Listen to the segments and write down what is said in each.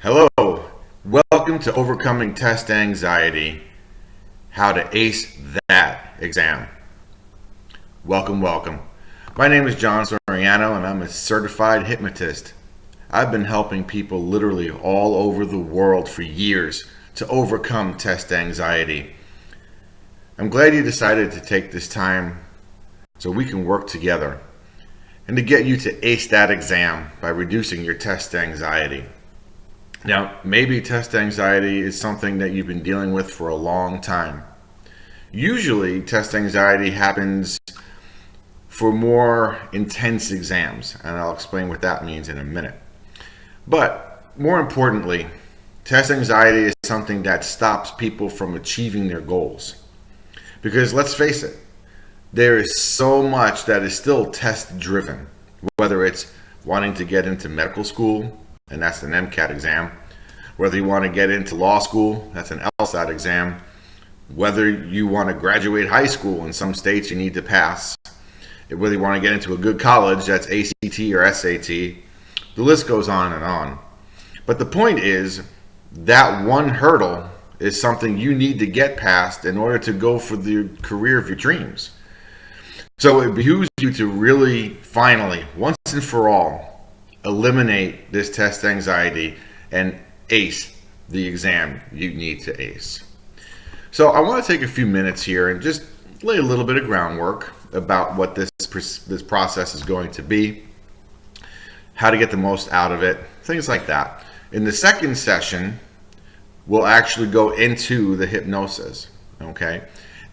Hello, welcome to Overcoming Test Anxiety, How to Ace That Exam. Welcome. My name is John Soriano and I'm a certified hypnotist. I've been helping people literally all over the world for years to overcome test anxiety. I'm glad you decided to take this time so we can work together and to get you to ace that exam by reducing your test anxiety. Now, maybe test anxiety is something that you've been dealing with for a long time. Usually, test anxiety happens for more intense exams, and I'll explain what that means in a minute. But more importantly, test anxiety is something that stops people from achieving their goals. Because let's face it, there is so much that is still test driven, whether it's wanting to get into medical school, and that's an MCAT exam. Whether you want to get into law school, that's an LSAT exam. Whether you want to graduate high school, in some states you need to pass. Whether you want to get into a good college, that's ACT or SAT. The list goes on and on. But the point is, that one hurdle is something you need to get past in order to go for the career of your dreams. So it behooves you to really, finally, once and for all, eliminate this test anxiety and ace the exam you need to ace. So I want to take a few minutes here and just lay a little bit of groundwork about what this process is going to be, how to get the most out of it, things like that. In the second session, we'll actually go into the hypnosis, okay?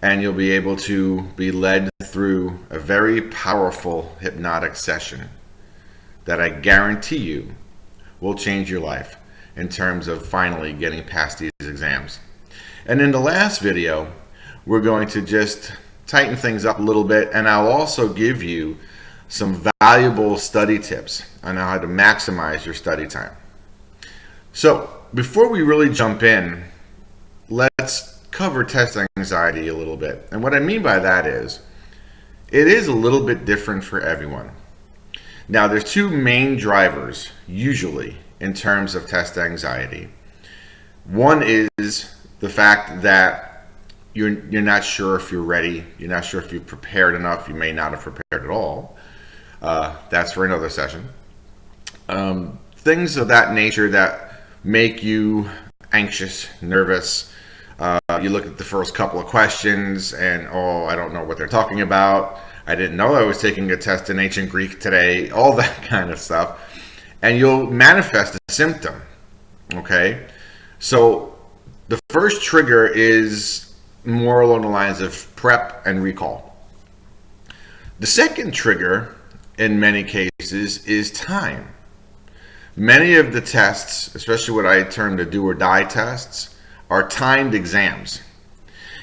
And you'll be able to be led through a very powerful hypnotic session that I guarantee you will change your life in terms of finally getting past these exams. And in the last video, we're going to just tighten things up a little bit, and I'll also give you some valuable study tips on how to maximize your study time. So before we really jump in, let's cover test anxiety a little bit. And what I mean by that is, it is a little bit different for everyone. Now, there's two main drivers, usually, in terms of test anxiety. One is the fact that you're not sure if you're ready, you're not sure if you've prepared enough, you may not have prepared at all. That's for another session. Things of that nature that make you anxious, nervous. You look at the first couple of questions and, I don't know what they're talking about. I didn't know I was taking a test in ancient Greek today, all that kind of stuff. And you'll manifest a symptom, okay? So the first trigger is more along the lines of prep and recall. The second trigger, in many cases, is time. Many of the tests, especially what I term the do or die tests, are timed exams.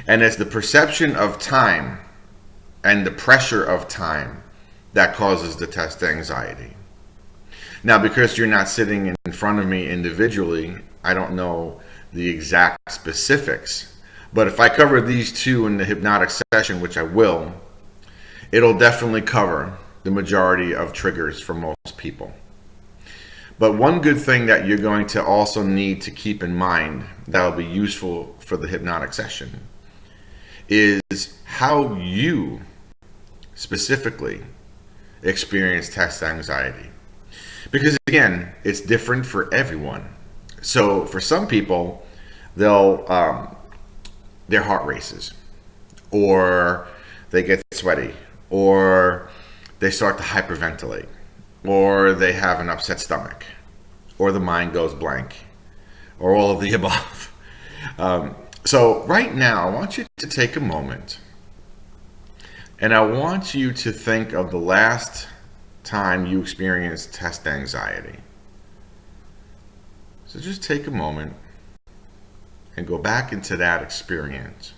And it's the perception of time and the pressure of time that causes the test anxiety. Now, because you're not sitting in front of me individually, I don't know the exact specifics. But if I cover these two in the hypnotic session, which I will, it'll definitely cover the majority of triggers for most people. But one good thing that you're going to also need to keep in mind that will be useful for the hypnotic session is how you specifically experience test anxiety. Because again, it's different for everyone. So for some people, their heart races, or they get sweaty, or they start to hyperventilate, or they have an upset stomach, or the mind goes blank, or all of the above. So right now, I want you to take a moment, and I want you to think of the last time you experienced test anxiety. So just take a moment and go back into that experience.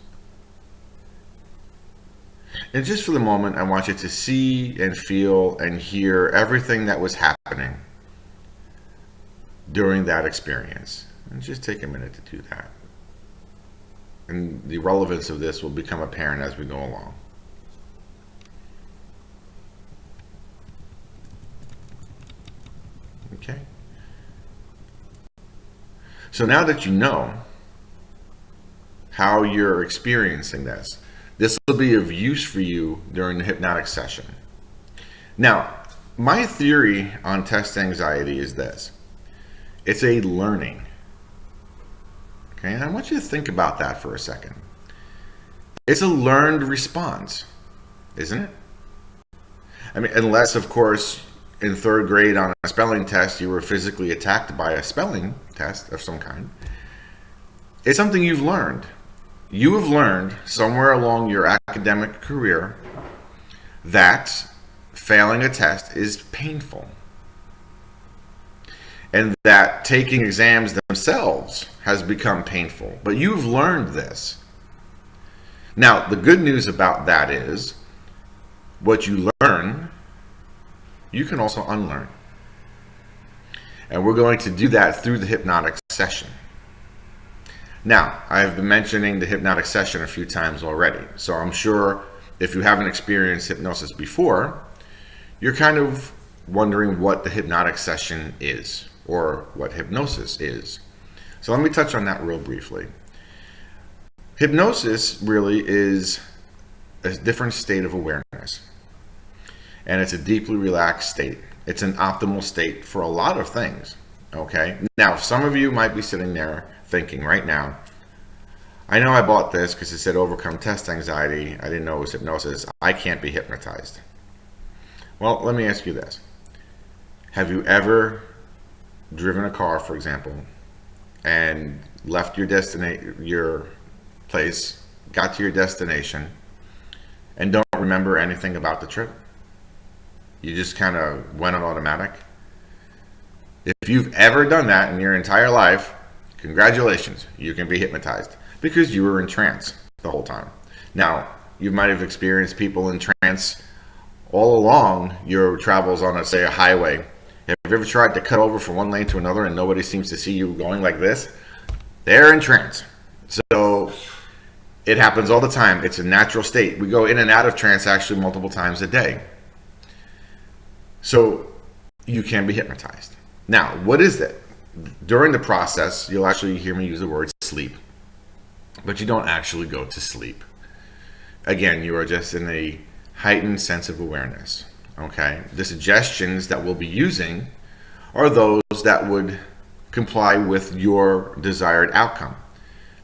And just for the moment, I want you to see and feel and hear everything that was happening during that experience. And just take a minute to do that. And the relevance of this will become apparent as we go along. Okay. So now that you know how you're experiencing this, this will be of use for you during the hypnotic session. Now, my theory on test anxiety is this. It's a learning. Okay, and I want you to think about that for a second. It's a learned response, isn't it? I mean, unless, of course, in third grade on a spelling test, you were physically attacked by a spelling test of some kind. It's something you've learned. You have learned somewhere along your academic career that failing a test is painful, and that taking exams themselves has become painful. But you've learned this. Now, the good news about that is what you learn, you can also unlearn. And we're going to do that through the hypnotic session. Now, I've been mentioning the hypnotic session a few times already, so I'm sure if you haven't experienced hypnosis before, you're kind of wondering what the hypnotic session is, or what hypnosis is. So let me touch on that real briefly. Hypnosis really is a different state of awareness, and it's a deeply relaxed state. It's an optimal state for a lot of things, okay? Now, some of you might be sitting there thinking right now, I know I bought this because it said overcome test anxiety. I didn't know it was hypnosis. I can't be hypnotized. Well, let me ask you this. Have you ever driven a car, for example, and left your place, got to your destination, and don't remember anything about the trip? You just kind of went on automatic? If you've ever done that in your entire life, congratulations, you can be hypnotized because you were in trance the whole time. Now, you might have experienced people in trance all along your travels on, say, a highway. Have you ever tried to cut over from one lane to another and nobody seems to see you going like this? They're in trance. So it happens all the time. It's a natural state. We go in and out of trance actually multiple times a day. So you can be hypnotized. Now, what is it? During the process, you'll actually hear me use the word sleep, but you don't actually go to sleep. Again, you are just in a heightened sense of awareness, okay? The suggestions that we'll be using are those that would comply with your desired outcome.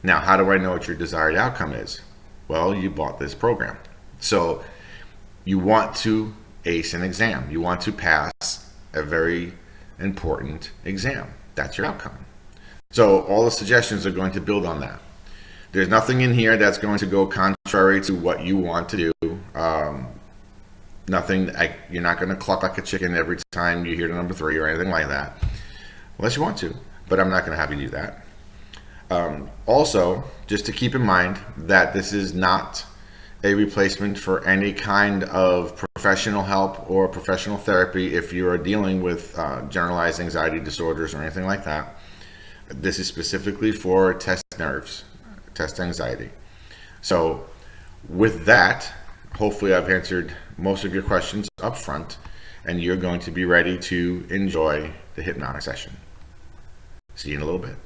Now, how do I know what your desired outcome is? Well, you bought this program. So you want to ace an exam. You want to pass a very important exam. That's your outcome. So all the suggestions are going to build on that. There's nothing in here that's going to go contrary to what you want to do. You're not going to cluck like a chicken every time you hear the number 3 or anything like that, unless you want to, but I'm not going to have you do that. Also, just to keep in mind that this is not a replacement for any kind of professional help or professional therapy if you are dealing with generalized anxiety disorders or anything like that. This is specifically for test nerves, test anxiety. So with that, hopefully I've answered most of your questions up front, and you're going to be ready to enjoy the hypnotic session. See you in a little bit.